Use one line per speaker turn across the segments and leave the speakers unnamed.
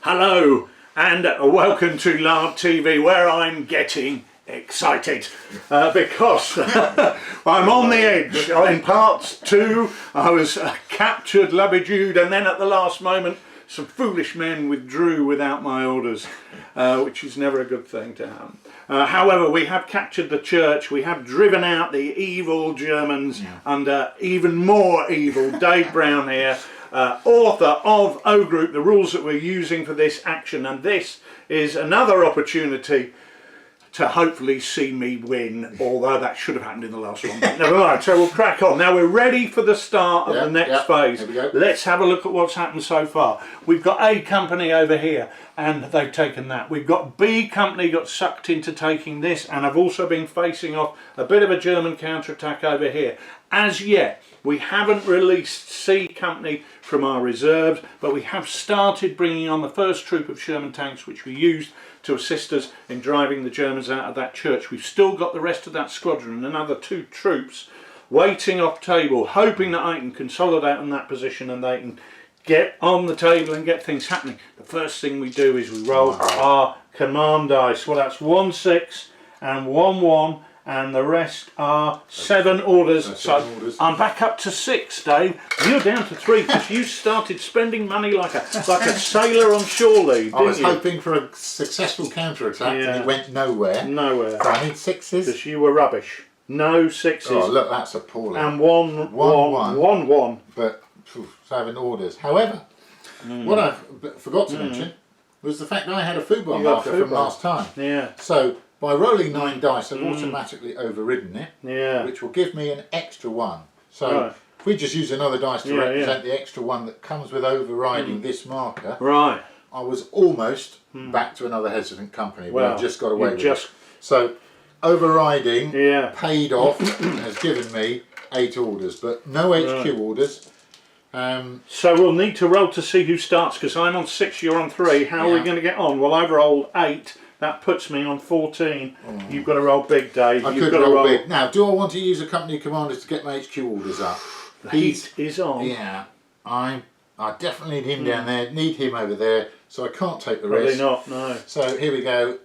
Hello and welcome to Lark TV, where I'm getting excited because I'm on the edge. In part 2 I was captured La Bijude, and then at the last moment some foolish men withdrew without my orders, which is never a good thing to happen. However, we have captured the church, we have driven out the evil Germans under even more evil Dave Brown here, author of O Group, the rules that we're using for this action, and this is another opportunity to hopefully see me win, although that should have happened in the last one. But never mind, so we'll crack on. Now we're ready for the start of the next phase.
Here we go.
Let's have a look at what's happened so far. We've got A company over here, and they've taken that. We've got B company got sucked into taking this, and I've also been facing off a bit of a German counterattack over here. As yet, we haven't released C company from our reserves, but we have started bringing on the first troop of Sherman tanks, which we used to assist us in driving the Germans out of that church. We've still got the rest of that squadron and another 2 troops waiting off table, hoping that I can consolidate on that position and they can get on the table and get things happening. The first thing we do is we roll our command dice. Well, that's 1 6 and 1 1. And the rest are 7 orders. So I'm back up to 6, Dave. You're down to 3 because you started spending money like a sailor on shore leave.
I was hoping for a successful counterattack and it went nowhere.
Nowhere.
So I need 6s.
Because you were rubbish. No 6s.
Oh, look, that's appalling.
And 1 1.
But 7 orders. However, what I forgot to mention was the fact that I had a food bomb marker from last time.
Yeah.
So by rolling 9 dice, I've automatically overridden it, which will give me an extra 1. So if we just use another dice to represent the extra 1 that comes with overriding this marker, I was almost back to another hesitant company, but I just got away with it. So overriding paid off and has given me 8 orders, but no HQ orders.
So we'll need to roll to see who starts, because I'm on 6, you're on 3. How are we going to get on? Well, I've rolled 8. That puts me on 14. You've got to roll big, Dave.
I could roll big. Now, do I want to use a company commander to get my HQ orders up?
The heat is on.
Yeah, I definitely need him down there, need him over there, so I can't take the risk.
Probably not, no.
So here we go.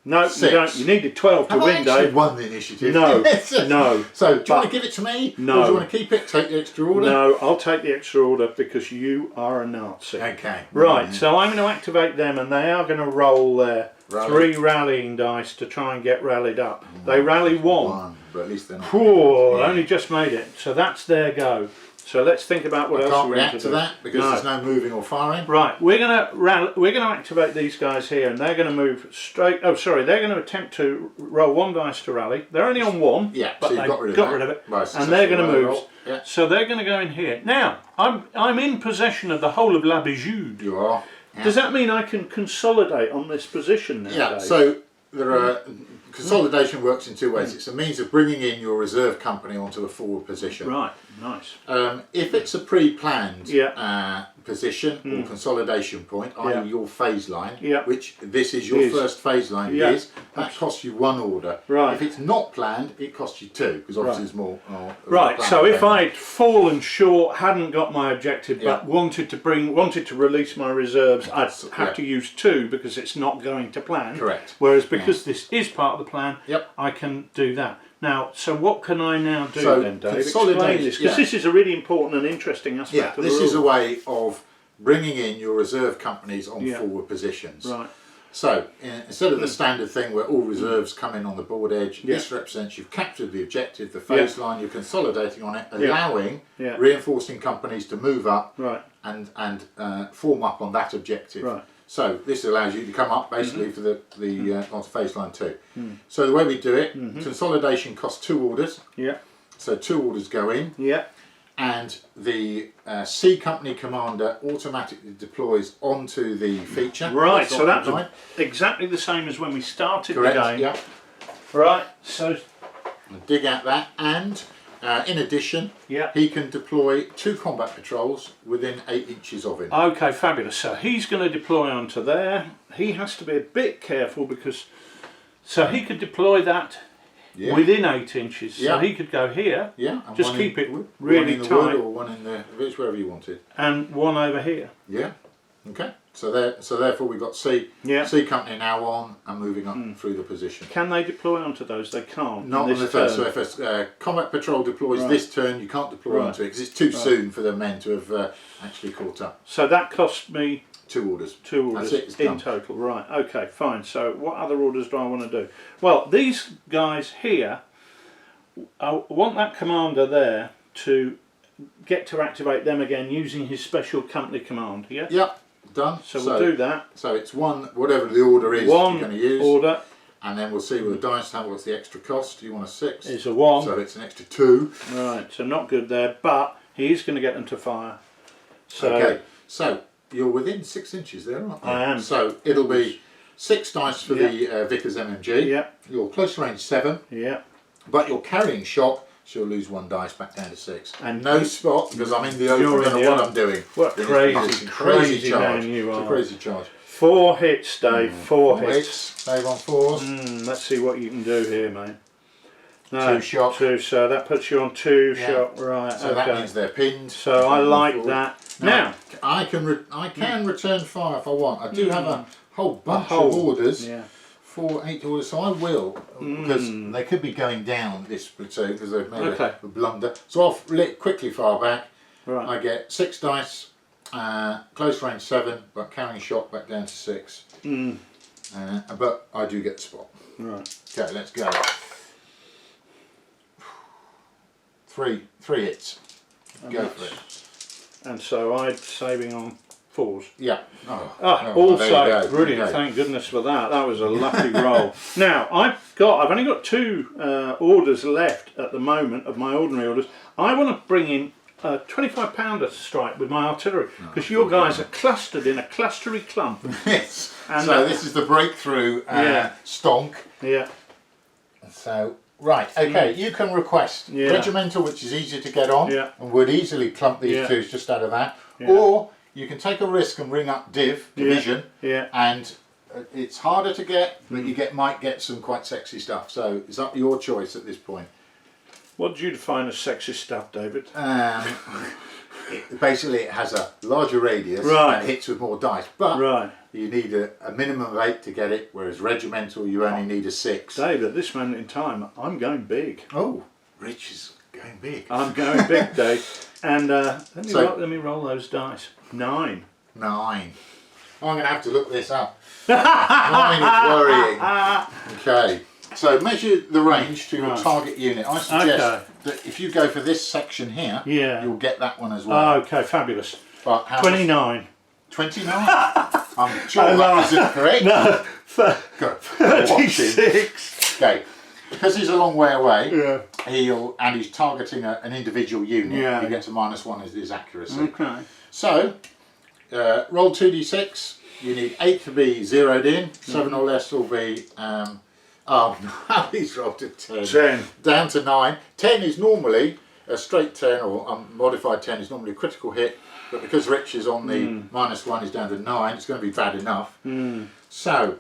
No,
6.
you don't. You needed 12 to win, Dave.
Won the initiative.
No, no.
So do you want to give it to me?
No.
Or do you want to keep it, take the extra order?
No, I'll take the extra order because you are a Nazi.
Okay.
Right, so I'm going to activate them, and they are going to roll their 3 rallying dice to try and get rallied up. They rally 1.
But at least they're not.
Only just made it. So that's their go. So let's think about what else we're going to do.
I can't react to that because there's no moving or firing.
Right, we're going to activate these guys here, and they're going to move straight. Oh, sorry, they're going to attempt to roll 1 dice to rally. They're only on 1.
Yeah,
but
so you've
got rid of it,
right,
and they're going to move.
Yeah.
So they're going to go in here. Now, I'm in possession of the whole of La Bijude.
You are. Yeah.
Does that mean I can consolidate on this position now?
Yeah.
Dave?
So there are. Consolidation works in 2 ways. It's a means of bringing in your reserve company onto a forward position.
Right, nice.
If it's a pre-planned position or consolidation point, i.e. your phase line, which this is your first phase line, that costs you 1 order.
Right.
If it's not planned, it costs you 2, because obviously it's more.
Right. So if I'd fallen short, hadn't got my objective, but wanted to release my reserves, I'd have to use 2 because it's not going to plan.
Correct.
Whereas because this is part of the plan, I can do that. Now, so what can I now do then, Dave? Explain this, because this is a really important and interesting aspect of the
this
rule.
is a way of bringing in your reserve companies on forward positions.
Right.
So instead of the standard thing where all reserves come in on the board edge, this represents you've captured the objective, the phase line, you're consolidating on it, allowing reinforcing companies to move up and form up on that objective.
Right.
So this allows you to come up basically for onto phase line 2. So the way we do it, consolidation costs 2 orders.
Yeah.
So 2 orders go in.
Yeah.
And the C Company commander automatically deploys onto the feature.
Right, so that's exactly the same as when we started the game.
Yeah.
Right, so
dig out that, and in addition, he can deploy 2 combat patrols within 8 inches of him.
Okay, fabulous. So he's going to deploy onto there. He has to be a bit careful because, so he could deploy that within 8 inches. So he could go here.
Yeah. And
just keep it really
one in the
tight.
wood or one in the village, wherever you wanted.
And one over here.
Yeah. Okay. So therefore we've got C Company now on and moving up through the position.
Can they deploy onto those? They can't.
Not on the first. So if a combat patrol deploys this turn, you can't deploy onto it because it's too soon for the men to have actually caught up.
So that cost me
2 orders.
2 orders
That's it, it's
in
done.
total. Right. Okay. Fine. So what other orders do I want to do? Well, these guys here, I want that commander there to get to activate them again using his special company command. Yeah.
Yep. Done.
So we'll do that.
So it's 1, whatever the order is you're going to use.
Order.
And then we'll see with the dice what's the extra cost. You want a 6?
It's a 1.
So it's an extra 2.
Right. So not good there, but he's going to get them to fire. So,
okay. So you're within 6 inches there, aren't you?
I am.
So it'll be 6 dice for the Vickers MMG.
Yeah.
You're close range 7.
Yeah.
But you're carrying shock. So you'll lose 1 dice back down to 6. And no spot because I'm in the open. I don't know what I'm doing.
What crazy
charge.
Man you are.
It's a crazy charge.
4 hits, Dave. 4 hits.
Dave on 4s.
Let's see what you can do here, mate.
No, 2 shock.
2, so that puts you on 2 shock, right?
So that means they're pinned.
So I like that. Now
I can return fire if I want. I do have a whole bunch of orders.
Yeah.
4, 8 orders, so I will, because they could be going down this platoon because they've made a blunder. So I'll quickly fire back.
Right.
I get 6 dice, close range 7, but carrying shock back down to 6. But I do get the spot.
Right.
Okay, let's go. 3 hits. Go for it.
And so I'm saving on 4s.
Yeah.
Also, brilliant. Thank goodness for that. That was a lucky roll. Now I've only got 2 orders left at the moment of my ordinary orders. I want to bring in a 25-pounder to strike with my artillery because your guys are clustered in a clustery clump.
Yes. And so this is the breakthrough stonk.
Yeah.
So. Right, okay, you can request regimental, which is easier to get on and would easily clump these 2s just out of that, or you can take a risk and ring up division, and it's harder to get, but you might get some quite sexy stuff, so it's up to your choice at this point.
What do you define as sexy stuff, David?
Basically it has a larger radius and hits with more dice, but you need a minimum of 8 to get it, whereas regimental you only need a 6.
Dave, at this moment in time, I'm going big.
Oh, Rich is going big.
I'm going big, Dave. And let me roll those dice. 9.
9. I'm going to have to look this up. 9 is worrying. Okay. So measure the range to your target unit. I suggest that if you go for this section here, you'll get that one as well.
Okay, fabulous.
But
29.
29? I'm sure that isn't correct.
No,
36. Okay. Because he's a long way away, he's targeting an individual unit. He gets a -1 as his accuracy.
Okay.
So, roll 2d6. You need 8 to be zeroed in. 7 or less will be. Oh no, he's rolled a 10.
10.
Down to 9. 10 is normally a straight 10 or a modified 10 is normally a critical hit, but because Rich is on the -1, he's down to 9. It's going to be bad enough. So,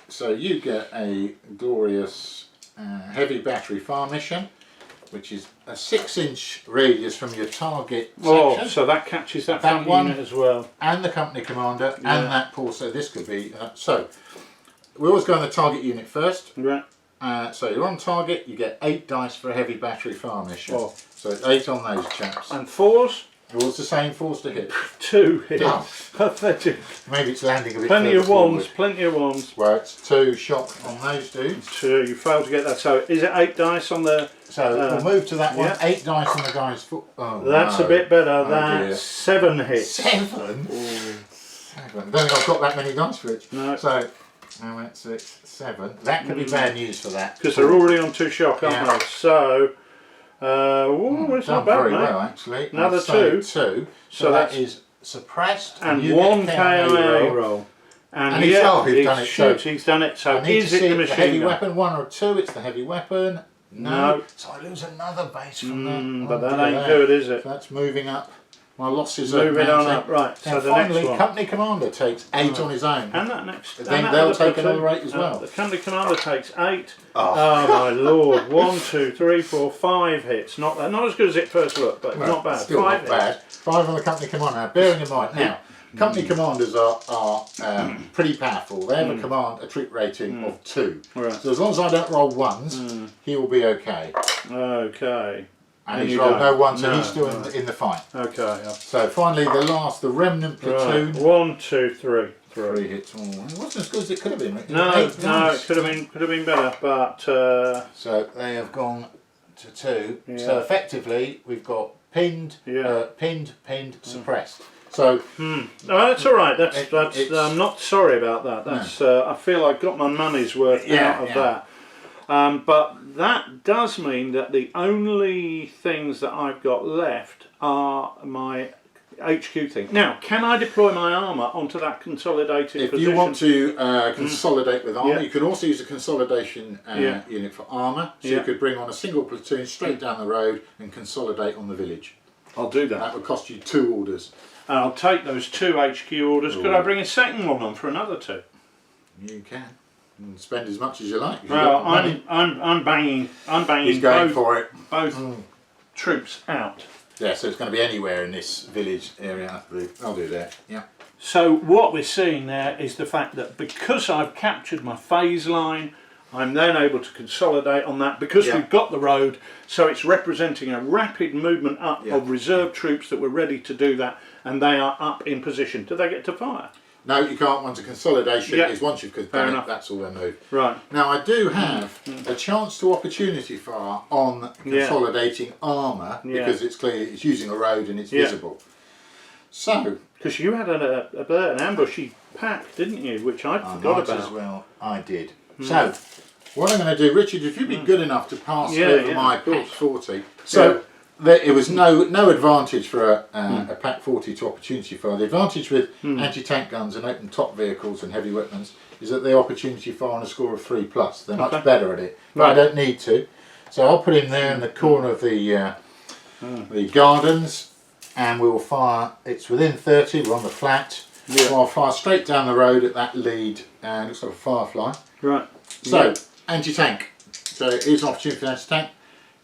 so you get a glorious heavy battery fire mission, which is a 6-inch radius from your target section.
So that catches that front unit as well.
And the company commander, and that Paul. So this could be so. We always go on the target unit first.
Right.
So you're on target. You get 8 dice for a heavy battery fire mission. So it's 8 on those chaps.
And 4s.
Yours the same, 4s to hit.
2 hits. Pathetic.
Maybe it's landing a bit.
Plenty of 1s. Plenty of 1s.
Well, it's 2 shock on those dudes.
2. You failed to get that. So is it 8 dice on the?
So we'll move to that one. 8 dice on the guy's foot. Oh,
that's a bit better. That's 7 hits.
7? 7. I don't think I've got that many dice for it.
No.
So that's 6, 7. That could be bad news for that.
Because they're already on 2 shock, aren't they? So, it's not bad,
very
mate.
well, actually.
Another
I'd
2.
say 2. So that is suppressed.
And
you
1
get
KIA roll. And
he's
done it.
He's
done it. So
I need
is
to
it
see
the
the
machine
heavy
gun?
weapon, 1 or 2. It's the heavy weapon.
No.
So I lose another base from that.
But that ain't good, is it?
So that's moving up. My losses are
Moving on
mounting.
up, right. So
And
the
finally,
next one.
Company Commander takes 8 on his own.
And that next.
But
and
then
that
they'll
other
take
platoon.
another 8 as well.
The company commander takes 8.
Oh.
My lord! 1, 2, 3, 4, 5 hits. Not as good as it first looked, but
Well,
not bad.
Still
5
not bad. 5 on the Company Commander. Now, bearing in mind, now, Company Commanders are pretty powerful. They have a troop rating of 2.
Right.
So as long as I don't roll 1s, he will be okay.
Okay.
And he's rolled no 1s, so he's still in the fight.
Okay.
So finally, the remnant platoon.
Right. 1, 2, 3.
3 hits. Oh, it wasn't as good as it could have been.
No, it could have been better, but
so they have gone to 2.
Yeah.
So effectively, we've got pinned, pinned, suppressed. So
no, that's all right. That's I'm not sorry about that. That's I feel I got my money's worth out of that. But that does mean that the only things that I've got left are my HQ thing. Now, can I deploy my armour onto that consolidated position?
If you want to consolidate with armour, you can also use a consolidation unit for armour. So you could bring on a single platoon straight down the road and consolidate on the village.
I'll do that.
That would cost you 2 orders.
And I'll take those 2 HQ orders. Could I bring a second one on for another 2?
You can. And spend as much as you like.
Well, I'm banging.
He's going for it.
Both troops out.
Yeah, so it's going to be anywhere in this village area, I believe. I'll do that. Yeah.
So what we're seeing there is the fact that because I've captured my phase line, I'm then able to consolidate on that because we've got the road. So it's representing a rapid movement up of reserve troops that were ready to do that, and they are up in position. Do they get to fire?
No, you can't. Once a consolidation is once you've done it, that's all they move.
Right.
Now I do have a chance to opportunity fire on consolidating armour because it's clear it's using a road and it's visible. So
because you had an ambushy pack, didn't you? Which I forgot about.
As well, I did. So what I'm going to do, Richard, if you'd be good enough to pass over my Pack 40. So it was no advantage for a Pack 40 to opportunity fire. The advantage with anti-tank guns and open top vehicles and heavy weapons is that they opportunity fire on a score of 3+. They're much better at it, but I don't need to. So I'll put him there in the corner of the gardens, and we will fire. It's within 30. We're on the flat. So I'll fire straight down the road at that lead, and looks like a firefly.
Right.
So anti-tank. So here's an opportunity for anti-tank.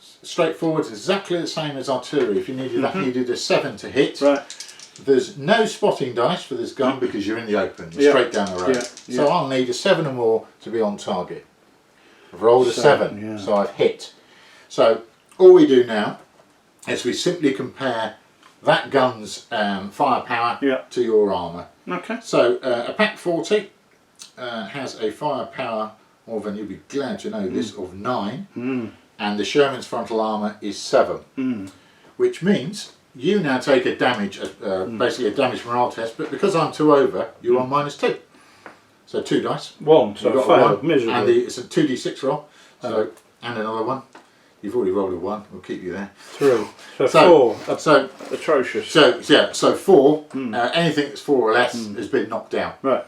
Straightforward, exactly the same as artillery. If you needed that, needed a 7 to hit.
Right.
There's no spotting dice for this gun because you're in the open, straight down the road. So I'll need a 7 or more to be on target. I've rolled a 7, so I've hit. So all we do now is we simply compare that gun's firepower to your armour.
Okay.
So a Pack 40 has a firepower of, and you'll be glad to know this, of 9. And the Sherman's frontal armour is 7, which means you now take a damage, basically a damage morale test, but because I'm 2 over, you're on -2. So 2 dice.
1, so
you've got
failed
1,
miserably.
and it's a 2d6 roll, so, and another 1. You've already rolled a 1, we'll keep you there.
3. So 4.
So
atrocious.
So 4, anything that's 4 or less has been knocked out.
Right.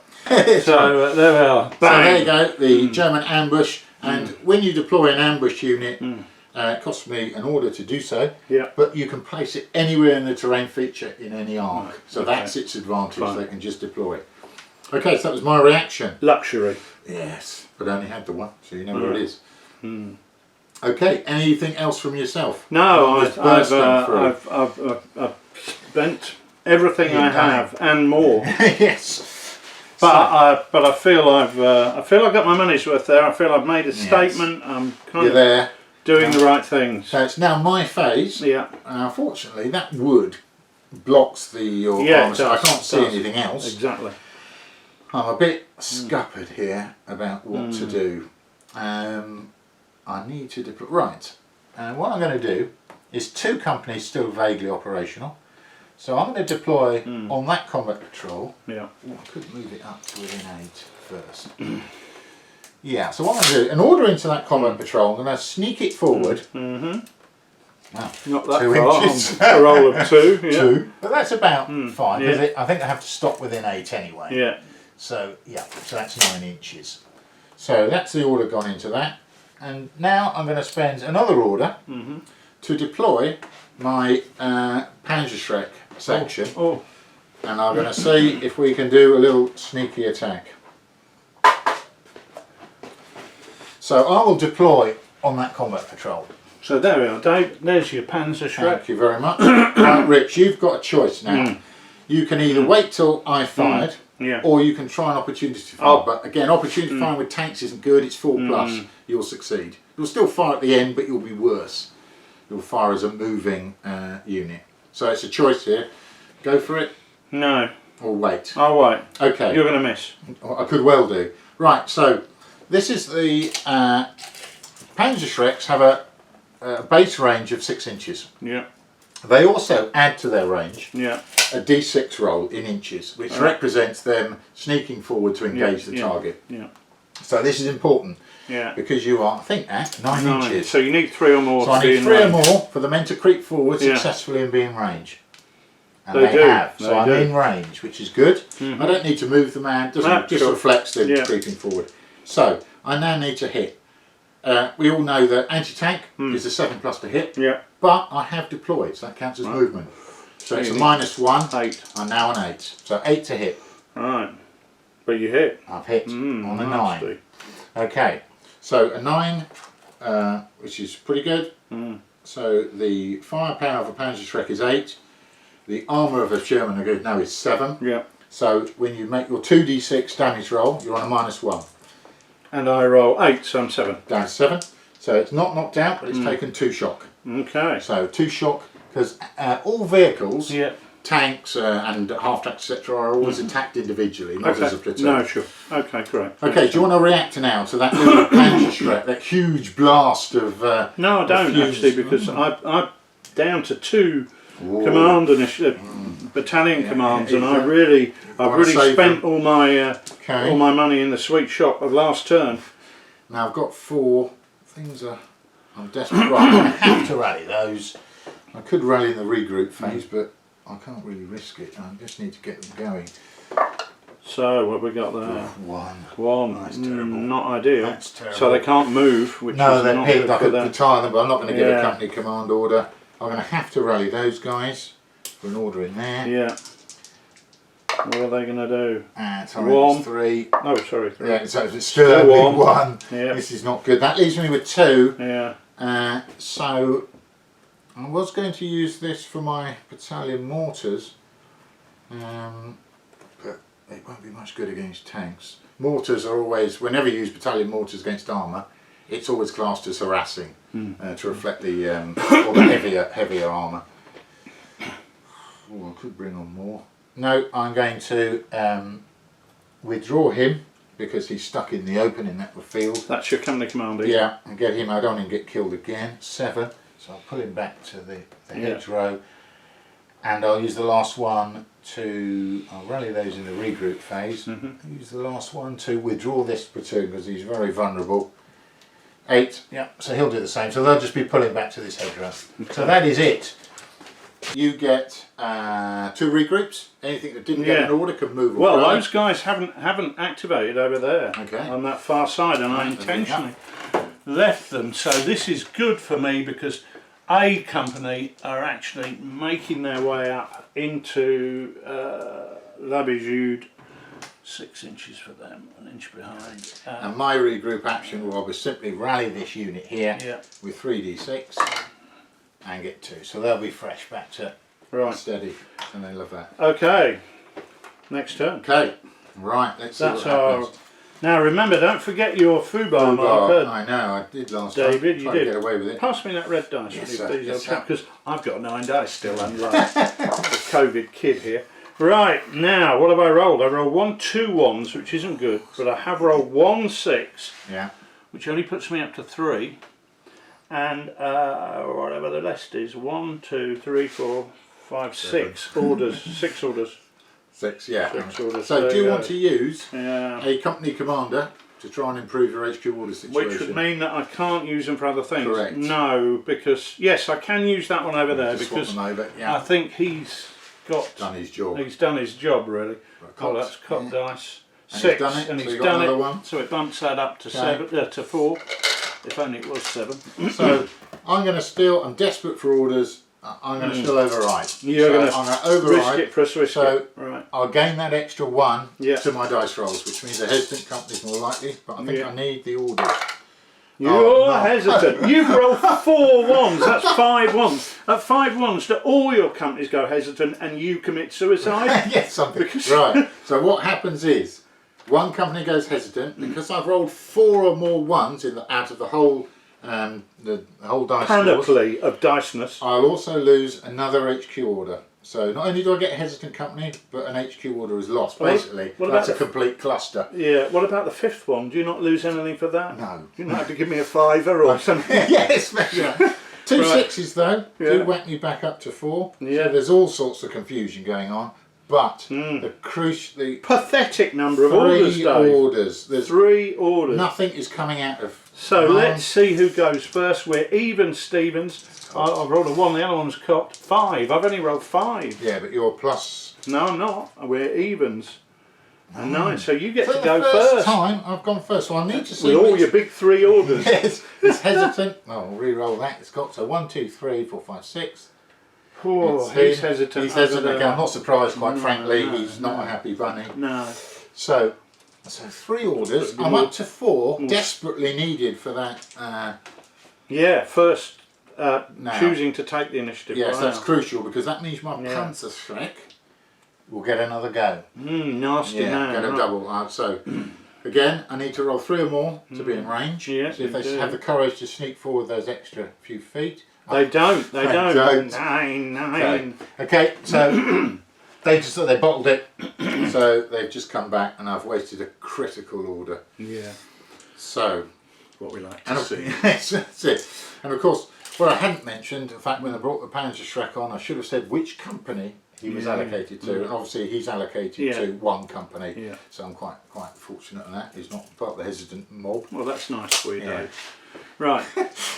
So there we are.
So there you go, the German ambush. And when you deploy an ambush unit, it costs me an order to do so, but you can place it anywhere in the terrain feature in any arc. So that's its advantage, they can just deploy it. Okay, so that was my reaction.
Luxury.
Yes, but I only had the 1, so you know where it is. Okay, anything else from yourself?
No, I've spent everything I have and more.
Yes.
But I feel I've got my money's worth there. I feel I've made a statement. I'm kind of doing the right things.
So it's now my phase.
Yeah.
Unfortunately, that wood blocks your armour, so I can't see anything else.
Exactly.
I'm a bit scuppered here about what to do. I need to deploy. Right. And what I'm going to do is 2 companies still vaguely operational. So I'm going to deploy on that combat patrol.
Yeah.
Oh, I could move it up to within 8. first. Yeah, so what I'm going to do, in order into that combat patrol, I'm going to sneak it forward.
Not that
2
far.
inches.
A roll of 2. Yeah.
2, but that's about 5.
Yeah.
I think I have to stop within 8 anyway.
Yeah.
So yeah, so that's 9 inches. So that's the order gone into that. And now I'm going to spend another order to deploy my Panzerschreck section. And I'm going to see if we can do a little sneaky attack. So I will deploy on that combat patrol.
So there we are, Dave. There's your Panzerschreck.
Thank you very much. Right, Rich, you've got a choice now. You can either wait till I fired, or you can try an opportunity fire. But again, opportunity firing with tanks isn't good. It's 4+. You'll succeed. You'll still fire at the end, but you'll be worse. You'll fire as a moving unit. So it's a choice here. Go for it.
No.
Or wait.
I'll wait.
Okay.
You're going to miss.
I could well do. Right. So this is the Panzerschrecks have a base range of 6 inches.
Yeah.
They also add to their range
a
D6 roll in inches, which represents them sneaking forward to engage the target.
Yeah.
So this is important.
Yeah.
Because you are, I think, at 9 inches.
So you need 3 or more.
So I need 3 or more for the men to creep forward successfully and be in range. And they have. So I'm in range, which is good. I don't need to move the man. It just reflects them creeping forward. So I now need to hit. We all know that anti-tank is a 7+ to hit. Yeah. But I have deployed, so that counts as movement. So it's a -1.
8.
I'm now an 8. So 8 to hit.
Right. But you hit.
I've hit on a 9. Okay. So a 9, which is pretty good. So the firepower of a Panzerschreck is 8. The armour of a German now is 7. Yeah. So when you make your 2d6 damage roll, you're on a -1.
And I roll 8, so I'm 7.
Down to 7. So it's not knocked out, but it's taken 2 shock.
Okay.
So 2 shock, because all vehicles, tanks and half-tracks, etc., are always attacked individually, not as a platoon.
No, sure. Okay, great.
Okay, do you want to react now to that little Panzerschreck, that huge blast of
no, I don't actually, because I'm down to 2 command battalion commands, and I've really spent all my money in the sweet shop of last turn.
Now I've got 4 things. I'm desperate. Right, I have to rally those. I could rally in the regroup phase, but I can't really risk it. I just need to get them going.
So what have we got there?
1. That's terrible.
Not ideal.
That's terrible.
So they can't move. Which
no,
is
they're
not
picked.
good
I could
for
retire them, but I'm not going to give a company command order. I'm going to have to rally those guys for an order in there.
Yeah. What are they going to do?
Sorry,
1.
3.
No, sorry, 3.
Yeah, so it's still a big 1.
Yeah.
This is not good. That leaves me with 2.
Yeah.
So I was going to use this for my battalion mortars, but it won't be much good against tanks. Mortars are always, whenever you use battalion mortars against armour, it's always classed as harassing to reflect the or the heavier armour. Oh, I could bring on more. No, I'm going to withdraw him because he's stuck in the open in that field.
That's your company commander.
Yeah, and get him. I don't want him to get killed again. 7. So I'll pull him back to the hedgerow, and I'll use the last one to. I'll rally those in the regroup phase. Use the last one to withdraw this platoon because he's very vulnerable. 8. Yeah. So he'll do the same. So they'll just be pulling back to this hedgerow. So that is it. You get 2 regroups. Anything that didn't get an order can move.
Well, those guys haven't activated over there on that far side, and I intentionally left them. So this is good for me because A company are actually making their way up into L'Habitude. 6 inches for them, 1 inch behind.
And my regroup action will be simply rally this unit here with 3d6 and get 2. So they'll be fresh back to steady, and they love that.
Okay, next turn.
Okay, right, let's see what happens.
Now remember, don't forget your foobar marker.
I know, I did last
David,
time.
you did.
To get away with it.
Pass me that red dice, please, because I've got 9 dice still, unlike the COVID kid here. Right, now, what have I rolled? I rolled 1 2 1s, which isn't good, but I have rolled 1 6, which only puts me up to 3, and whatever the rest is, 1 2 3 4 5 6 orders, 6 orders.
6, yeah.
6 orders.
So do you want to use
Yeah.
a company commander to try and improve your HQ order situation?
Which would mean that I can't use them for other things.
Correct.
No, because yes, I can use that one over there
Just
because
swap them over, yeah.
I think he's
Done his job.
He's done his job really.
Cocked,
That's cocked
yeah.
dice.
And
6,
he's done it,
and
so
he's
you've got
done
another
it.
one.
So it bumps that up to to 4. If only it was 7.
So I'm going to steal. I'm desperate for orders. I'm going to still override.
You're going to
override.
risk it for a Swiss.
So
right.
I'll gain that extra 1
Yeah.
to my dice rolls, which means the hesitant company's more likely. But I think I need the orders.
You're hesitant. You've rolled 4 ones. That's 5 ones. At 5 ones, do all your companies go hesitant and you commit suicide?
Yes, something. Right. So what happens is, one company goes hesitant because I've rolled 4 or more ones out of the whole the whole dice
Panoply of diceness.
I'll also lose another HQ order. So not only do I get a hesitant company, but an HQ order is lost. Basically, that's a complete cluster.
Yeah. What about the 5th one? Do you not lose anything for that?
No.
You don't have to give me a 5er or something.
Yes, yeah. 2
Right.
6s though do whack me back up to 4.
Yeah.
So there's all sorts of confusion going on. But the
pathetic number of orders, Dave.
3 orders. There's
3 orders.
nothing is coming out of.
So let's see who goes first. We're even, Stevens. I've rolled a 1. The other one's cocked. 5. I've only rolled 5.
Yeah, but you're plus.
No, I'm not. We're evens. And 9. So you get
For
to
the
go
first
first.
time I've gone first, so I need to see
With all
which-
your big 3 orders.
Yes, it's hesitant. Well, we'll re-roll that. It's got so 1, 2, 3, 4, 5, 6.
Oh, he's hesitant.
He's hesitant again. I'm not surprised, quite frankly. He's not a happy bunny.
No.
So 3 orders. I'm up to 4, desperately needed for that.
Yeah, first choosing to take the initiative.
Yes,
Wow.
that's crucial because that means my Panzerschreck will get another go.
Nasty man.
Get a double. So again, I need to roll 3 or more to be in range.
Yeah,
so if they have the courage to sneak forward those extra few feet.
They don't. They don't. 9.
Okay, so they bottled it. So they've just come back, and I've wasted a critical order.
Yeah.
So
what we like to see.
Yes, that's it. And of course, what I hadn't mentioned, in fact, when I brought the Panzerschreck on, I should have said which company he was allocated to, and obviously he's allocated to 1 company. Yeah. So I'm quite fortunate on that. He's not part of the hesitant mob.
Well, that's nice for you, Dave. Right.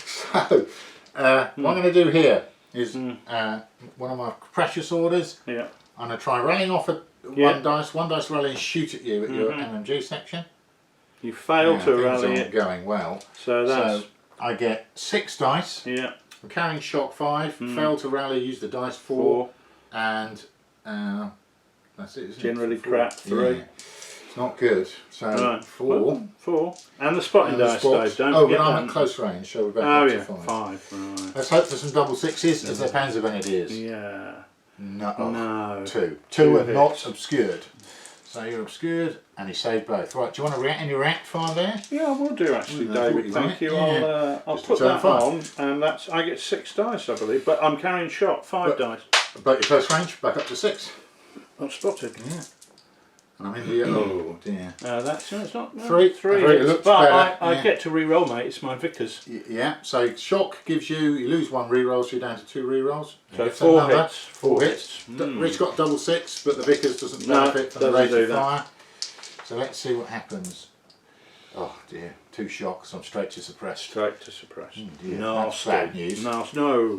So. What I'm going to do here is one of my precious orders.
Yeah.
I'm going to try rallying off at one dice rally and shoot at you at your MMG section.
You fail to rally
things
it.
aren't going well.
So
I get 6 dice.
Yeah.
I'm carrying shock 5. Fail to rally, use the dice 4. And that's it.
Generally crap 3.
Yeah. It's not good. So 4.
Well, 4. And the spotting dice, Dave. Don't
but
forget
I'm at close range, so we're back up to 5.
5. Right.
Let's hope for some double 6s as the Panzer Grenadiers.
Yeah.
No. 2. 2 are not obscured. So you're obscured, and he saved both. Right, do you want to any react fire there?
Yeah, I will do actually, David. Thank you. I'll put that on, and I get 6 dice, I believe. But I'm carrying shot 5 dice.
But your close range, back up to 6.
I'm spotted.
Yeah. And I'm in the oh dear.
It's not
3.
3.
It looks
but
better.
I get to re-roll, mate. It's my Vickers.
Yeah. So shock gives you lose 1 re-roll, so you're down to 2 re-rolls.
So 4 hits.
4 hits. Rich got double 6, but the Vickers doesn't benefit from the rate of fire. So let's see what happens. Oh dear, 2 shocks. I'm straight to suppress.
Straight to suppress.
No, that's bad news.
No.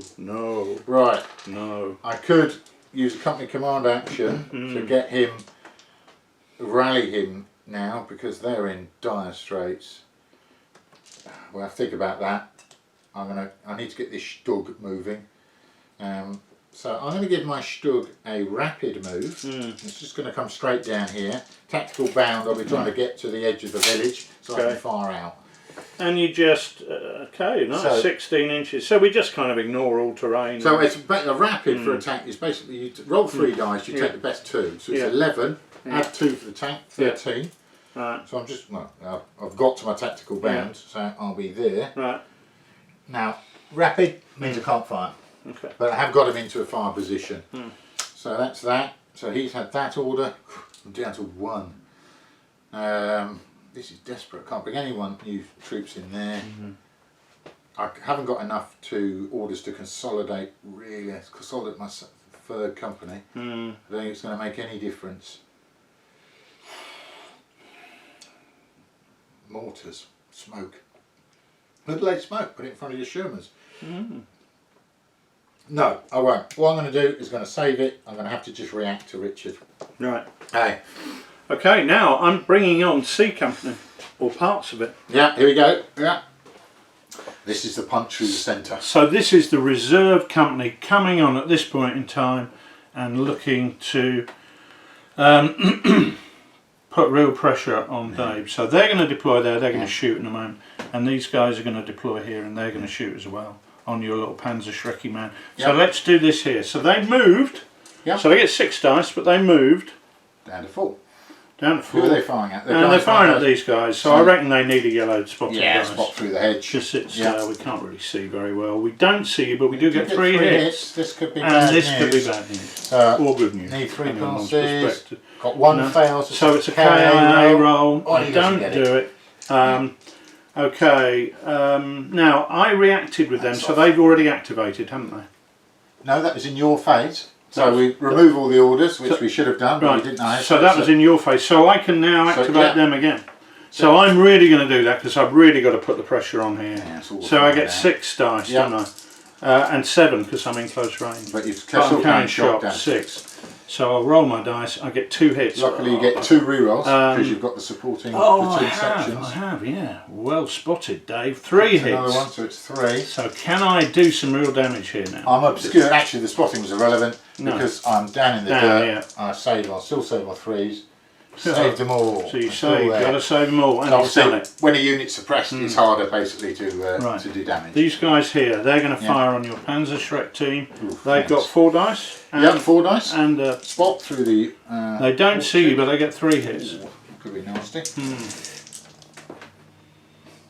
Right.
No.
I could use a company command action to get him, rally him now because they're in dire straits. Well, think about that. I need to get this Stug moving. So I'm going to give my Stug a rapid move. It's just going to come straight down here. Tactical bound, I'll be trying to get to the edge of the village so I can fire out.
And you just, so 16 inches. So we just kind of ignore all terrain.
So it's a rapid for attack is basically you roll 3 dice, you take the best 2. So it's 11, add 2 for the tank, 13.
Right.
So I'm just, I've got to my tactical bound, so I'll be there.
Right.
Now, rapid means I can't fire.
Okay.
But I have got him into a fire position. So that's that. So he's had that order. I'm down to 1. This is desperate. I can't bring new troops in there. I haven't got enough orders to consolidate my third company. I don't think it's going to make any difference. Mortars, smoke. Look, they smoke. Put it in front of your Shermans. No, I won't. What I'm going to do is going to save it. I'm going to have to just react to Richard.
Right.
Hey.
Okay, now I'm bringing on C Company, or parts of it.
Yeah, here we go. Yeah. This is the punch through the centre.
So this is the reserve company coming on at this point in time and looking to put real pressure on Dave. So they're going to deploy there, they're going to shoot in a moment, and these guys are going to deploy here and they're going to shoot as well on your little Panzer Shrekky man. So let's do this here. So they moved, so they get 6 dice, but they moved
down to 4.
Down to 4.
Who are they firing at?
They're firing at these guys, so I reckon they need a yellow spotted dice.
Spot through the hedge.
Just it's, we can't really see very well. We don't see you, but we do get 3 hits.
This could be
and
bad
this
news.
could be bad news. Or good news.
Need 3 passes. Got 1 fail.
So it's a KIA roll. I don't do it. Okay. Now I reacted with them, so they've already activated, haven't they?
No, that was in your phase. So we remove all the orders, which we should have done, but we didn't know.
So that was in your phase. So I can now activate them again. So I'm really going to do that because I've really got to put the pressure on here. Yeah, so I get 6 dice, don't I? And 7 because I'm in close range.
But you're
still carrying shot 6. So I'll roll my dice. I get 2 hits.
Luckily, you get 2 rerolls because you've got the supporting platoon sections.
I have, yeah. Well spotted, Dave. 3 hits.
Another one, so it's 3.
So can I do some real damage here now?
I'm obscure. Actually, the spotting was irrelevant because I'm down in the dirt. I'll still save my 3s. Saved them all.
So you say you've got to save them all, and you've done it.
When a unit's suppressed, it's harder basically to do damage.
These guys here, they're going to fire on your Panzer Shrek team. They've got 4 dice.
Yep, 4 dice.
And
spot through the.
They don't see you, but they get 3 hits.
Could be nasty.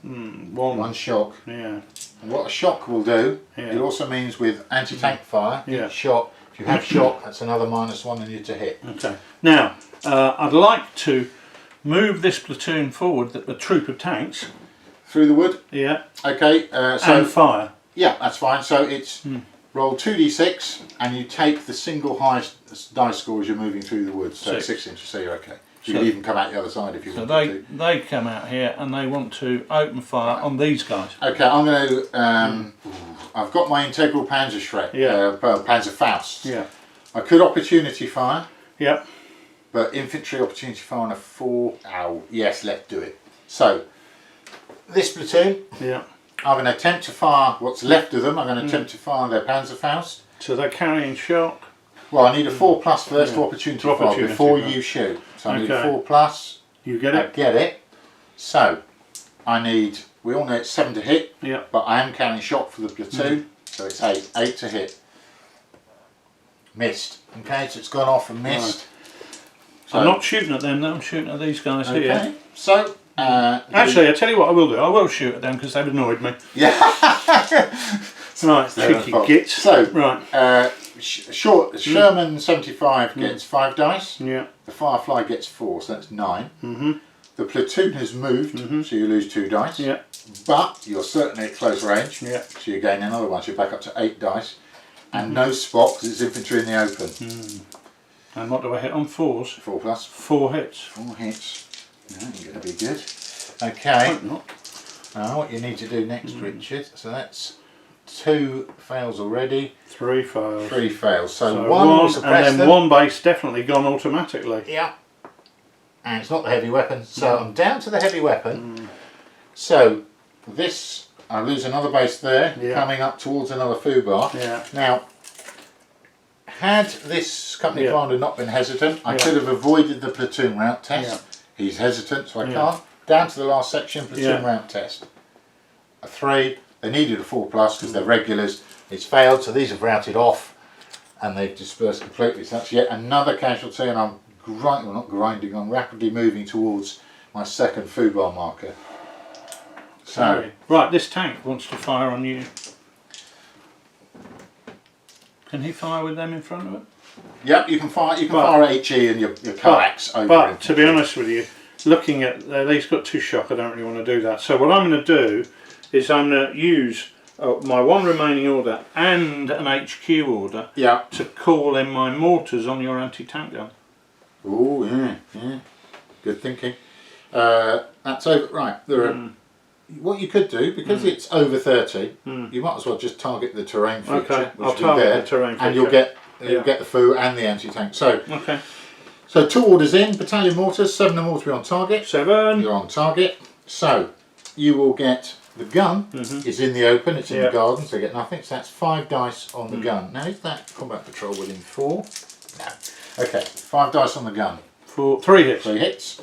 1
shock.
Yeah.
And what a shock will do, it also means with anti-tank fire, shot. If you have shock, that's another -1 on you to hit.
Okay. Now, I'd like to move this platoon forward, the troop of tanks.
Through the wood?
Yeah.
Okay.
And fire.
Yeah, that's fine. So it's roll 2d6 and you take the single highest dice score as you're moving through the woods. So 6 inches, so you're okay. You can even come out the other side if you want to.
So they come out here and they want to open fire on these guys.
Okay, I'm going to. I've got my integral Panzer Shrek, Panzer Faust.
Yeah.
I could opportunity fire.
Yep.
But infantry opportunity fire on a 4. Oh, yes, let's do it. So this platoon.
Yeah.
I'm going to attempt to fire what's left of them. I'm going to attempt to fire their Panzer Faust.
So they're carrying shock.
Well, I need a 4+ first to opportunity fire before you shoot. So I need a 4+.
You get it?
I get it. So I need. We all know it's 7 to hit.
Yeah.
But I am carrying shot for the platoon, so it's 8. 8 to hit. Missed. Okay, so it's gone off and missed. Right. So,
I'm not shooting at them though. I'm shooting at these guys here.
So.
Actually, I tell you what I will do. I will shoot at them because they've annoyed me.
Yeah.
Right, cheeky gits.
So
right.
Sherman 75 gets 5 dice.
Yeah.
The Firefly gets 4, so that's 9. The platoon has moved, so you lose 2 dice.
Yeah.
But you're certainly at close range.
Yeah.
So you gain another one. So you're back up to 8 dice, and no spot because it's infantry in the open.
And what do I hit on 4s?
4+.
4 hits.
4 hits. No, you're going to be good. Okay.
Hope not.
Now what you need to do next, Richard. So that's 2 fails already.
3 fails.
3 fails. So one will suppress
and then
them.
1 base definitely gone automatically.
Yeah. And it's not the heavy weapon, so I'm down to the heavy weapon. So this, I lose another base there, coming up towards another foobar.
Yeah.
Now, had this company commander not been hesitant, I could have avoided the platoon route test. He's hesitant, so I can't. Down to the last section, platoon route test. A 3. They needed a 4+ because they're regulars. It's failed, so these have routed off and they've dispersed completely. So that's yet another casualty, and I'm I'm rapidly moving towards my second foobar marker. So
right, this tank wants to fire on you. Can he fire with them in front of it?
Yep, you can fire. You can fire HE and your coax over.
But to be honest with you, looking at these got 2 shock, I don't really want to do that. So what I'm going to do is I'm going to use my one remaining order and an HQ order to call in my mortars on your anti-tank gun.
Oh yeah, good thinking. That's over. Right, there are. What you could do, because it's over 30, you might as well just target the terrain feature.
Okay,
which
I'll target the terrain feature.
and you'll get the foo and the anti-tank. So
okay.
So 2 orders in, battalion mortars, 7 of them to be on target.
7.
You're on target. So you will get the gun is in the open, it's in the garden, so you get nothing. So that's 5 dice on the gun. Now is that combat patrol within 4? No. Okay, 5 dice on the gun.
3 hits.
3 hits.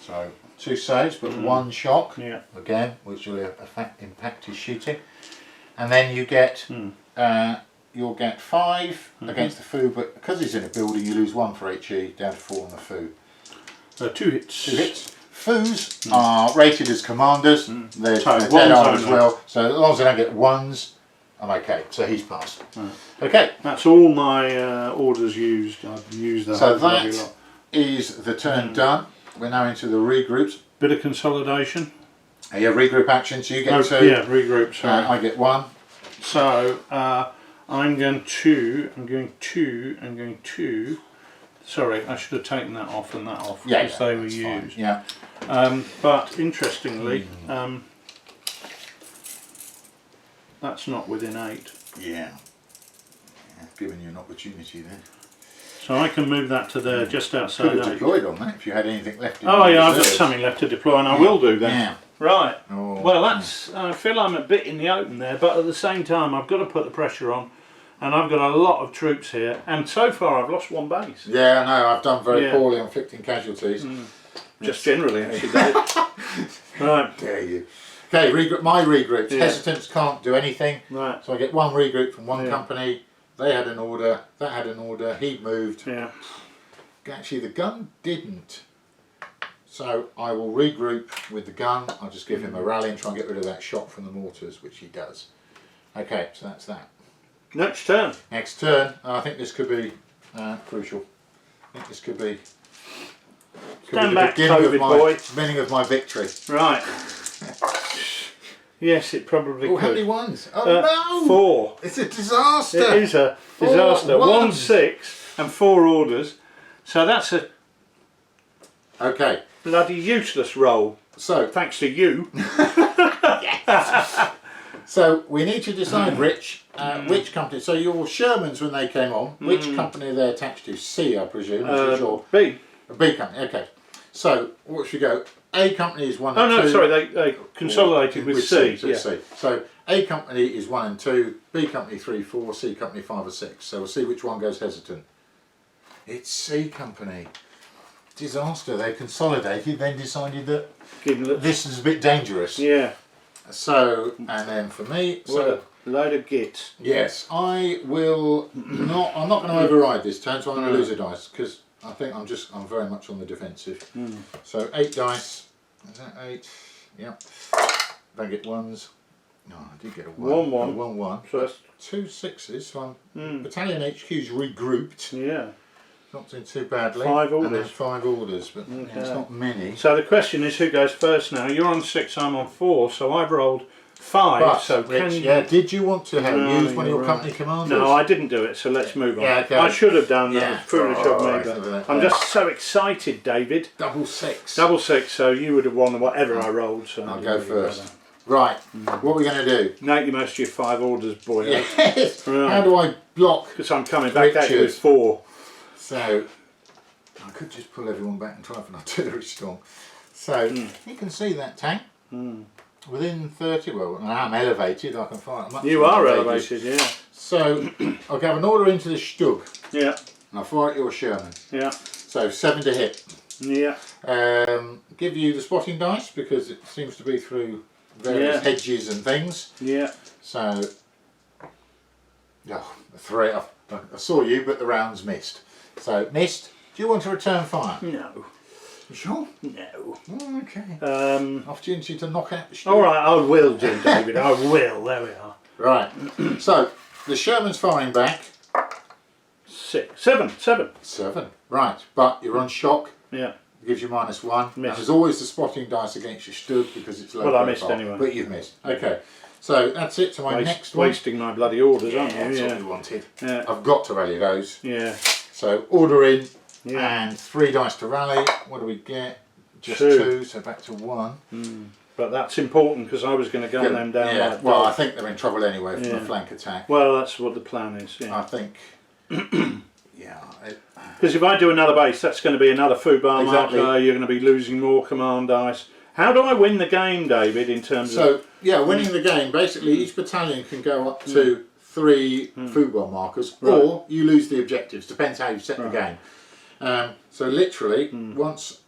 So 2 saves, but 1 shock.
Yeah.
Again, which will impact his shooting. And then you get you'll get 5 against the foo, but because he's in a building, you lose 1 for HE, down to 4 on the foo.
2 hits.
2 hits. Foos are rated as commanders. They're dead arm as well. So as long as they don't get 1s, I'm okay. So he's passed. Okay.
That's all my orders used. I've used that.
So that is the turn done. We're now into the regroups.
Bit of consolidation.
Yeah, regroup action. So you get 2.
Yeah, regroup. Sorry.
I get 1.
So I'm going to. Sorry, I should have taken that off and that off because they were used.
Yeah.
But interestingly, that's not within 8.
Yeah. Giving you an opportunity there.
So I can move that to there, just outside.
Could have deployed on that if you had anything left.
Oh yeah, I've got something left to deploy, and I will do that.
Yeah.
Right.
Oh,
well, that's. I feel I'm a bit in the open there, but at the same time, I've got to put the pressure on. And I've got a lot of troops here, and so far I've lost 1 base.
Yeah, I know, I've done very poorly on inflicting casualties.
Just generally, actually, David. Right.
Dare you. Okay, my regroups. Hesitants can't do anything.
Right.
So I get 1 regroup from 1 company. They had an order, that had an order, he moved.
Yeah.
Actually, the gun didn't. So I will regroup with the gun. I'll just give him a rally and try and get rid of that shot from the mortars, which he does. Okay, so that's that.
Next turn.
Next turn. I think this could be crucial. I think this could be.
Stand back, COVID boy.
Beginning of my victory.
Right. Yes, it probably could.
How many ones? Oh no!
4.
It's a disaster.
It is a disaster. 1 6 and 4 orders. So that's a bloody useless roll.
So
thanks to you.
So we need to decide, Rich, which company. So your Shermans, when they came on, which company are they attached to? C, I presume.
B.
A B company. Okay. So what should we go? A company is 1 and 2.
Oh no, sorry, they consolidated with C.
C. So A company is 1 and 2, B company 3, 4, C company 5 or 6. So we'll see which one goes hesitant. It's C company. Disaster. They consolidated, then decided that this is a bit dangerous.
Yeah.
So, and then for me,
what a load of gits.
Yes, I will not. I'm not going to override this turn, so I'm going to lose a dice because I think I'm very much on the defensive. So 8 dice. Is that 8? Yeah. Don't get 1s. No, I did get a 1.
1
1 1.
So that's
2 6s. So I'm battalion HQ's regrouped.
Yeah.
Not doing too badly.
5 orders.
And then 5 orders, but it's not many.
So the question is, who goes first now? You're on 6, I'm on 4, so I've rolled 5.
But,
so
Rich, did you want to use one of your company commanders?
No, I didn't do it, so let's move on.
Yeah, okay.
I should have done that.
Yeah.
It's foolish of me, but I'm just so excited, David.
Double 6.
Double 6, so you would have won whatever I rolled. So
I'll go first. Right, what are we going to do?
Make your most of your 5 orders, boy.
Yes.
Right.
How do I block?
Because I'm coming back at you with 4.
So I could just pull everyone back and try for an artillery storm. So you can see that tank within 30. Well, I'm elevated. I can fire.
You are elevated, yeah.
So I'll have an order into the Stug.
Yeah.
And I'll fire at your Sherman.
Yeah.
So 7 to hit.
Yeah.
Give you the spotting dice because it seems to be through various hedges and things.
Yeah.
So 3. I saw you, but the rounds missed. So missed. Do you want to return fire?
No.
You sure?
No.
Oh, okay. Opportunity to knock out the Stug.
Alright, I will do, David. I will. There we are.
Right. So the Sherman's firing back.
6. 7. 7.
7. Right. But you're on shock.
Yeah.
It gives you -1. And there's always the spotting dice against your stud because it's low profile.
I missed anyway.
But you've missed. Okay. So that's it to my next one.
Wasting my bloody orders, aren't you?
That's what we wanted.
Yeah.
I've got to rally those.
Yeah.
So order in and 3 dice to rally. What do we get? Just 2, so back to 1.
But that's important because I was going to gun them down.
Yeah.
Like
well, I think they're in trouble anyway from a flank attack.
Well, that's what the plan is. Yeah.
I think.
Because if I do another base, that's going to be another foobar
Exactly.
marker. You're going to be losing more command dice. How do I win the game, David? In terms of
winning the game. Basically, each battalion can go up to 3 foobar markers, or you lose the objectives. Depends how you set the game. So literally, once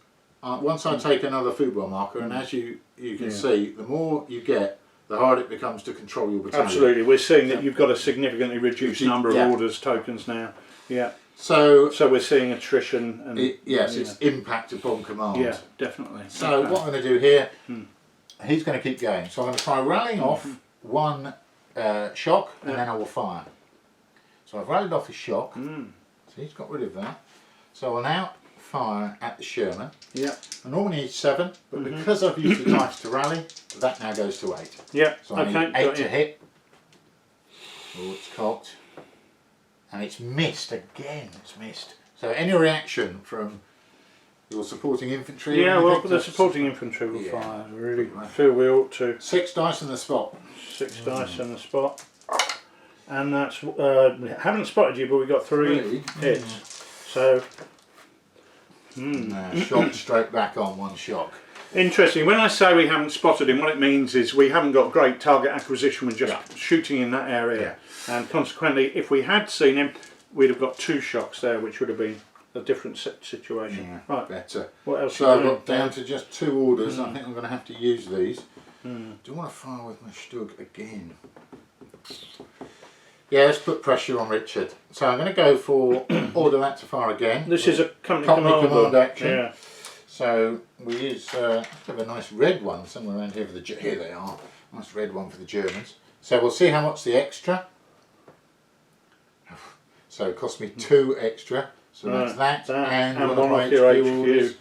I take another foobar marker, and as you can see, the more you get, the harder it becomes to control your battalion.
Absolutely, we're seeing that you've got a significantly reduced number of orders tokens now. Yeah.
So
we're seeing attrition and
it's impact upon command.
Yeah, definitely.
So what I'm going to do here, he's going to keep going. So I'm going to try rallying off 1 shock, and then I will fire. So I've rallied off his shock. So he's got rid of that. So I'll now fire at the Sherman.
Yeah.
I normally need 7, but because I've used the dice to rally, that now goes to 8.
Yeah.
So I need 8 to hit. Oh, it's cocked. And it's missed again. It's missed. So any reaction from your supporting infantry?
Yeah, well, the supporting infantry will fire. I really feel we ought to.
6 dice in the spot.
6 dice in the spot. And that's haven't spotted you, but we got 3 hits. So.
Shock straight back on 1 shock.
Interesting. When I say we haven't spotted him, what it means is we haven't got great target acquisition with just shooting in that area. And consequently, if we had seen him, we'd have got 2 shocks there, which would have been a different situation.
Yeah,
right.
Better.
What else?
So I've got down to just 2 orders. I think I'm going to have to use these. Do I want to fire with my Stug again? Yeah, let's put pressure on Richard. So I'm going to go for order that to fire again.
This is a company
command action.
Yeah.
So we use let's have a nice red one somewhere around here for the here they are. Nice red one for the Germans. So we'll see how much the extra. So it cost me 2 extra. So that's that and one of my HQ orders.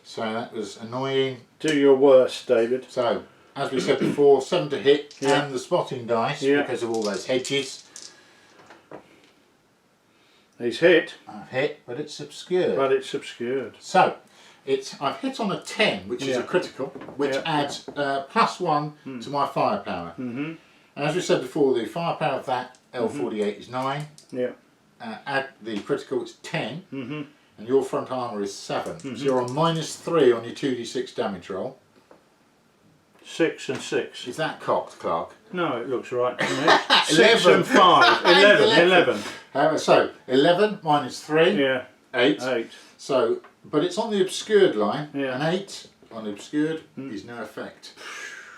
So that was annoying.
Do your worst, David.
So as we said before, 7 to hit and the spotting dice because of all those hedges.
He's hit.
I've hit, but it's obscured.
So
I've hit on a 10, which is a critical, which adds +1 to my firepower. And as we said before, the firepower of that L48 is 9.
Yeah.
Add the critical, it's 10. And your front armour is 7. So you're on -3 on your 2d6 damage roll.
6 and 6.
Is that cocked, Clark?
No, it looks right to me. 6 and 5. 11.
So 11 -3.
Yeah.
8. So, but it's on the obscured line. An 8 on the obscured is no effect.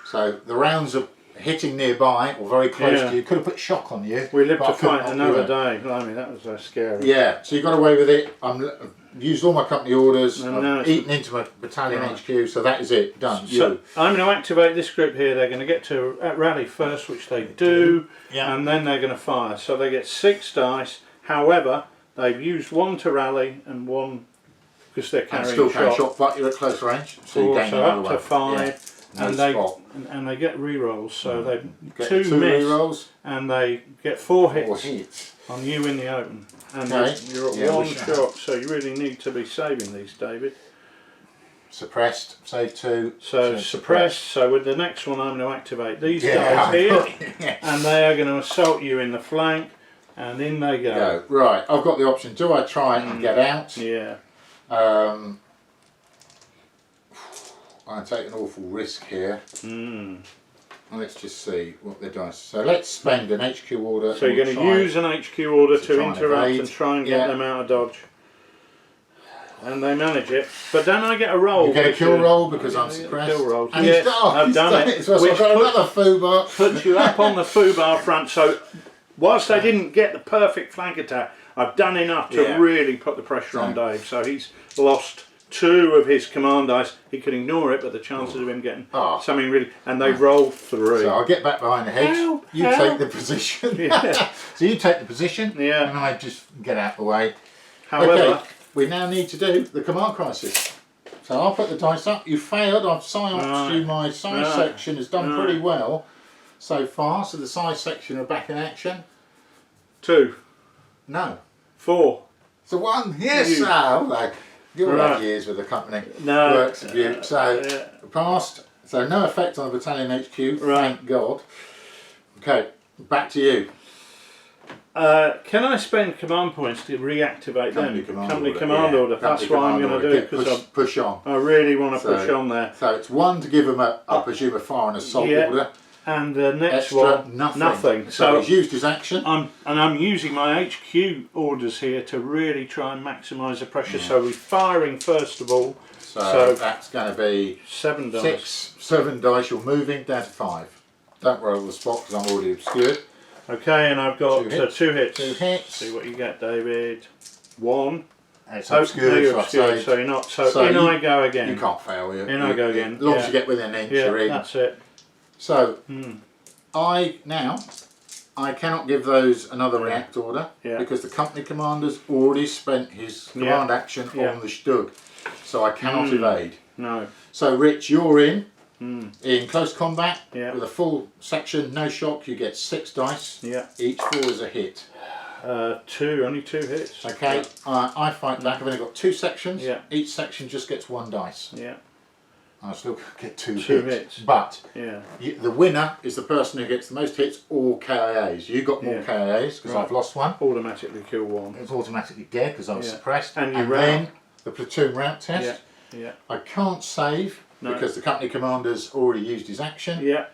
So the rounds are hitting nearby or very close to you. Could have put shock on you.
We lived to fight another day. Blimey, that was scary.
Yeah. So you got away with it. I've used all my company orders. I've eaten into my battalion HQ. So that is it. Done.
So I'm going to activate this group here. They're going to get to rally first, which they do, and then they're going to fire. So they get 6 dice. However, they've used 1 to rally and 1 because they're carrying
still shot, but you're at close range. So you gain
up to 5. And they get re-rolls, so they get 2 miss re-rolls. And they get 4 hits on you in the open. And you're at 1 shot, so you really need to be saving these, David.
Suppressed, save 2.
So suppressed, so with the next one I'm going to activate these guys here, and they are going to assault you in the flank, and in they go.
Right, I've got the option, do I try and get out?
Yeah.
I take an awful risk here. Let's just see what they're doing. So let's spend an HQ order.
So you're going to use an HQ order to interrupt and try and get them out of dodge. And they manage it. But then I get a roll.
You get a kill roll because I'm suppressed.
Kill roll.
And I've done it. So I've got another foobar.
Puts you up on the foobar front. So whilst I didn't get the perfect flank attack, I've done enough to really put the pressure on Dave. So he's lost 2 of his command dice. He could ignore it, but the chances of him getting something really, and they roll 3.
So I'll get back behind the hedge. You take the position. So you take the position, and I just get out of the way.
However,
we now need to do the command crisis. So I'll put the dice up. You failed. I've psyoped you. My size section has done pretty well so far. So the size section are back in action.
2.
No.
4.
So 1. Yes, sir. You'll have years with the company.
No.
Works of you. So passed. So no effect on the battalion HQ. Thank God. Okay, back to you.
Can I spend command points to reactivate
Company
them?
command
Company
order,
command order. That's what I'm going to do because
push on.
I really want to push on there.
So it's 1 to give them I presume a fire and assault order.
And the next
Extra,
one,
nothing.
So
he's used his action.
I'm using my HQ orders here to really try and maximise the pressure. So we're firing first of all.
So that's going to be
7 dice.
7 dice. You're moving down to 5. Don't roll the spot because I'm already obscured.
Okay, and I've got 2 hits.
2 hits.
See what you get, David. 1.
It's obscured,
so you're not. So in I go again.
You can't fail.
In I go again.
As long as you get within an inch, you're in.
That's it.
So I cannot give those another react order because the company commander's already spent his command action on the Stug. So I cannot evade.
No.
So Rich, you're in close combat
with
a full section, no shock. You get 6 dice. Each 4 is a hit.
2, only 2 hits.
Okay. I fight back. I've only got 2 sections. Each section just gets 1 dice. I still get 2 hits. But the winner is the person who gets the most hits or KIAs. You got more KIAs because I've lost 1.
Automatically kill 1.
It's automatically dead because I was suppressed.
And
then the platoon rout test.
Yeah.
I can't save because the company commander's already used his action.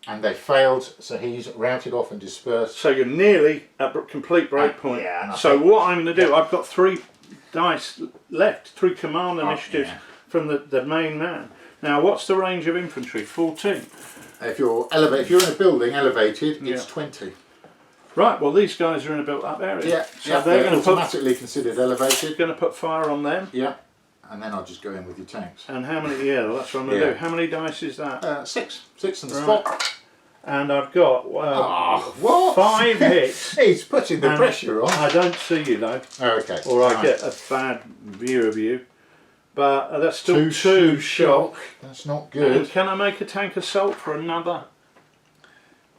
And they failed, so he's routed off and dispersed.
So you're nearly at complete break point. So what I'm going to do, I've got 3 dice left, 3 command initiatives from the main man. Now, what's the range of infantry? 14.
If you're in a building elevated, it's 20.
Right. Well, these guys are in a built-up area.
So they're going to automatically considered elevated.
Going to put fire on them.
And then I'll just go in with your tanks.
And how many? Well, that's what I'm going to do. How many dice is that?
6. 6 on the spot.
And I've got 5 hits.
He's putting the pressure on.
I don't see you though.
Okay.
Or I get a bad view of you. But that's still 2 shock.
That's not good.
And can I make a tank assault for another?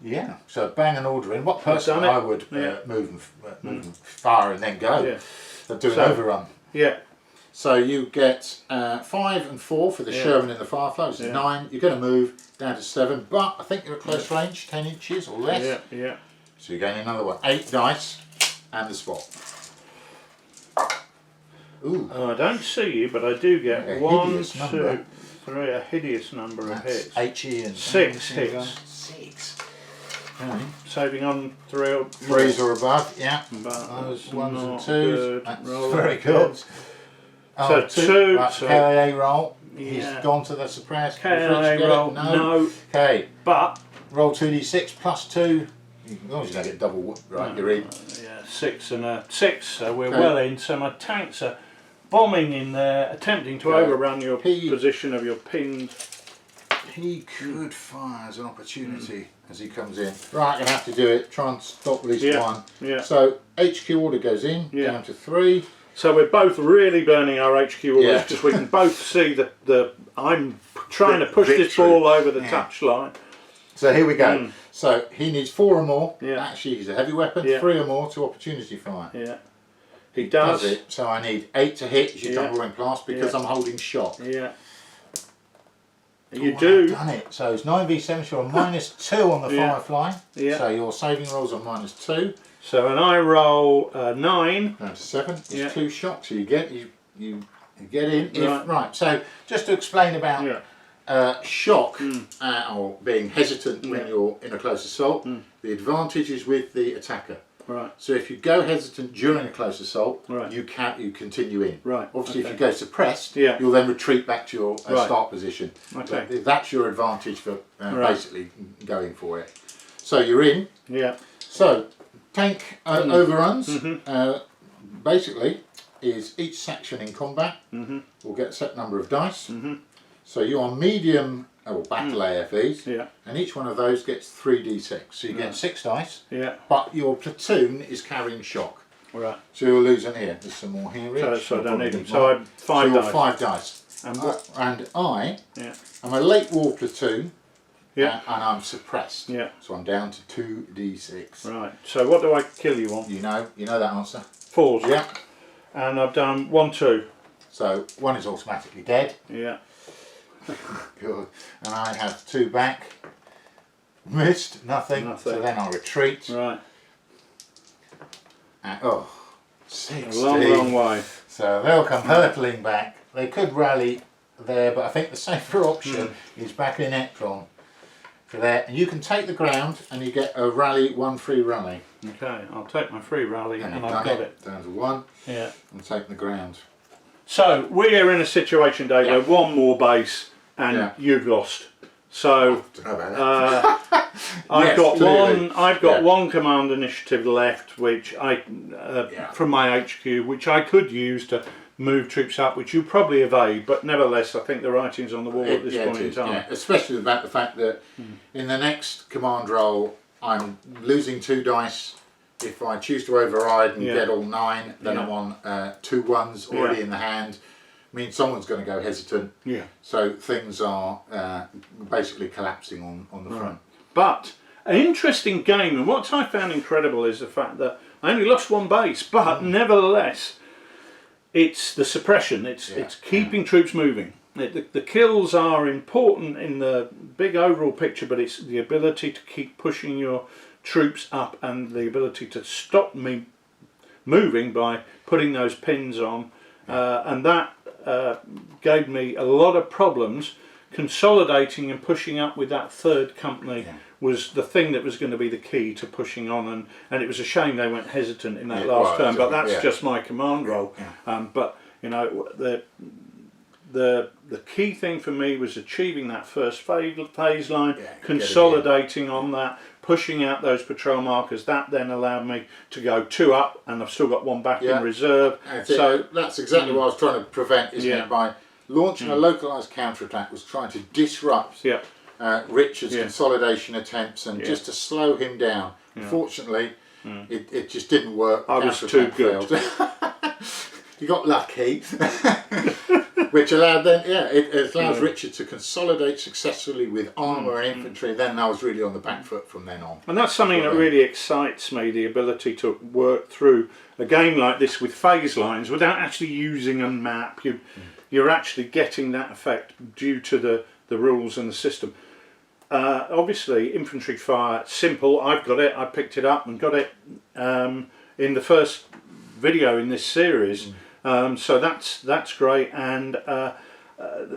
Yeah. So bang an order in. What person I would move and fire and then go. They're doing overrun. So you get 5 and 4 for the Sherman in the Firefly, which is 9. You're going to move down to 7, but I think you're at close range, 10 inches or less. So you're getting another one. 8 dice and the spot. Ooh.
I don't see you, but I do get 1, 2, 3, a hideous number of hits.
HE and
6 hits.
6.
Saving on
3s or above,
But
those 1s and 2s. That's very
good. So 2.
KIA roll. He's gone to the suppressed.
KIA roll. No.
Okay.
But
roll 2d6 plus 2. As long as you don't get double, you're in.
6 and a 6. So we're well in. So my tanks are bombing in there, attempting to overrun your position of your pinned.
He could fire as an opportunity as he comes in. Right, I'm going to have to do it. Try and stop at least 1. So HQ order goes in, down to 3.
So we're both really burning our HQ orders because we can both see that I'm trying to push this ball over the touch line.
So here we go. So he needs 4 or more. Actually, he's a heavy weapon. 3 or more to opportunity fire.
He does
it. So I need 8 to hit as your double ring blast because I'm holding shock.
You do.
I've done it. So it's 9v7, so you're on -2 on the Firefly. So your saving rolls are -2.
So and I roll 9.
Down to 7. It's 2 shocks. So you get you get in. Right. So just to explain about shock or being hesitant when you're in a close assault, the advantage is with the attacker.
Right.
So if you go hesitant during a close assault, you continue in.
Right.
Obviously, if you go suppressed, you'll then retreat back to your start position.
Okay.
But that's your advantage for basically going for it. So you're in. So tank overruns basically is each section in combat will get a set number of dice. So you are medium battle AFEs, and each one of those gets 3d6. So you get 6 dice, but your platoon is carrying shock.
Right.
So you're losing here. There's some more here, Rich.
So I don't need them. So I have 5 dice.
5 dice.
And what?
And I am a late war platoon.
Yeah.
And I'm suppressed.
Yeah.
So I'm down to 2d6.
Right. So what do I kill you on?
You know that answer.
4s.
Yeah.
And I've done 1, 2.
So 1 is automatically dead.
Yeah.
Good. And I have 2 back. Missed. Nothing. So then I'll retreat.
Right.
And, 16.
A long way.
So they'll come hurtling back. They could rally there, but I think the safer option is back in Etron for there. And you can take the ground and you get a rally, 1 free rally.
Okay, I'll take my free rally and I've got it.
Down to 1.
Yeah.
And take the ground.
So we're in a situation, Dave, where 1 more base and you've lost. So I've got one command initiative left, which I from my HQ, which I could use to move troops up, which you probably evade, but nevertheless I think the writing's on the wall at this point in time.
Yeah. Especially about the fact that in the next command roll I'm losing 2 dice. If I choose to override and get all 9, then I'm on 2 1s already in the hand. Means someone's going to go hesitant. Yeah. So things are basically collapsing on the front.
But an interesting game, and what I found incredible is the fact that I only lost 1 base, but nevertheless, it's the suppression. It's keeping troops moving. The kills are important in the big overall picture, but it's the ability to keep pushing your troops up and the ability to stop me moving by putting those pins on, and that gave me a lot of problems. Consolidating and pushing up with that 3rd company was the thing that was going to be the key to pushing on, and it was a shame they went hesitant in that last turn, but that's just my command role. But you know, the key thing for me was achieving that first phase line, consolidating on that, pushing out those patrol markers. That then allowed me to go 2 up, and I've still got 1 back in reserve.
So that's exactly what I was trying to prevent, isn't it? By launching a localised counterattack, was trying to disrupt Richard's consolidation attempts and just to slow him down. Unfortunately, it just didn't work.
I was too good.
You got lucky. Which allowed it allows Richard to consolidate successfully with armour and infantry. Then I was really on the back foot from then on.
And that's something that really excites me, the ability to work through a game like this with phase lines without actually using a map. You're actually getting that effect due to the rules and the system. Obviously, infantry fire, simple. I've got it. I picked it up and got it in the first video in this series. So that's great, and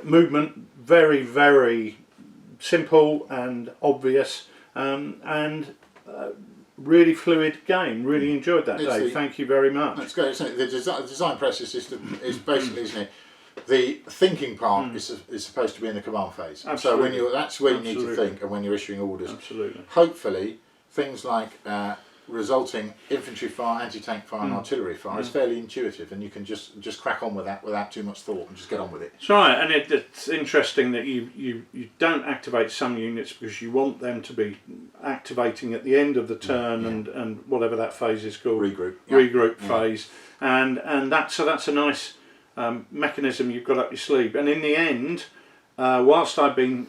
movement very, very simple and obvious, and really fluid game. Really enjoyed that, Dave. Thank you very much.
That's great, isn't it? The design process is basically, isn't it? The thinking part is supposed to be in the command phase.
Absolutely.
So that's where you need to think, and when you're issuing orders.
Absolutely.
Hopefully, things like resulting infantry fire, anti-tank fire and artillery fire is fairly intuitive, and you can just crack on with that without too much thought and just get on with it.
That's right, and it's interesting that you don't activate some units because you want them to be activating at the end of the turn and whatever that phase is called. Regroup phase, and that's a nice mechanism you've got up your sleeve. And in the end, whilst I've been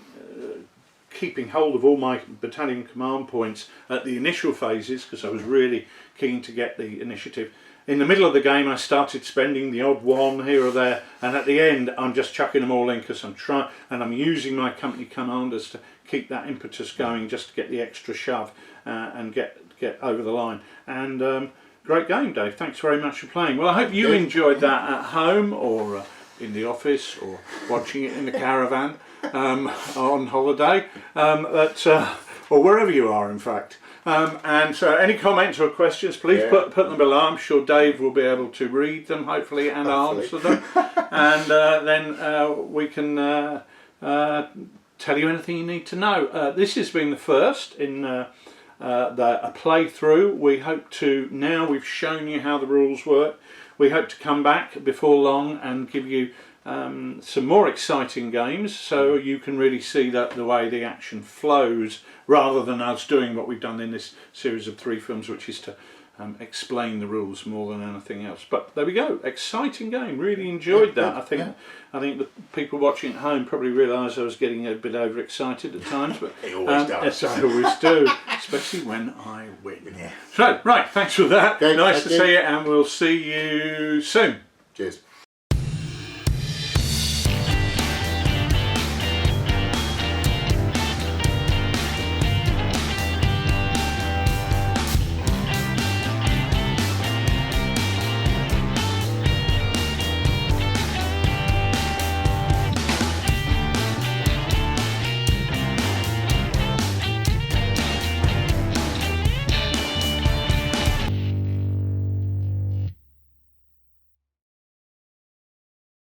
keeping hold of all my battalion command points at the initial phases, because I was really keen to get the initiative, in the middle of the game I started spending the odd 1 here or there, and at the end I'm just chucking them all in because I'm trying, and I'm using my company commanders to keep that impetus going, just to get the extra shove and get over the line. And great game, Dave. Thanks very much for playing. Well, I hope you enjoyed that at home or in the office or watching it in the caravan. On holiday, or wherever you are, in fact. And so any comments or questions, please put them below. I'm sure Dave will be able to read them, hopefully, and answer them. And then we can tell you anything you need to know. This has been the first in a playthrough. We hope to, now we've shown you how the rules work, we hope to come back before long and give you some more exciting games, so you can really see that the way the action flows, rather than us doing what we've done in this series of 3 films, which is to explain the rules more than anything else. But there we go, exciting game. Really enjoyed that. I think the people watching at home probably realised I was getting a bit overexcited at times, but
It always does.
yes, I always do, especially when I win.
Yeah.
So right, thanks for that.
Okay,
Nice to
thank you.
see you, and we'll see you soon.
Cheers.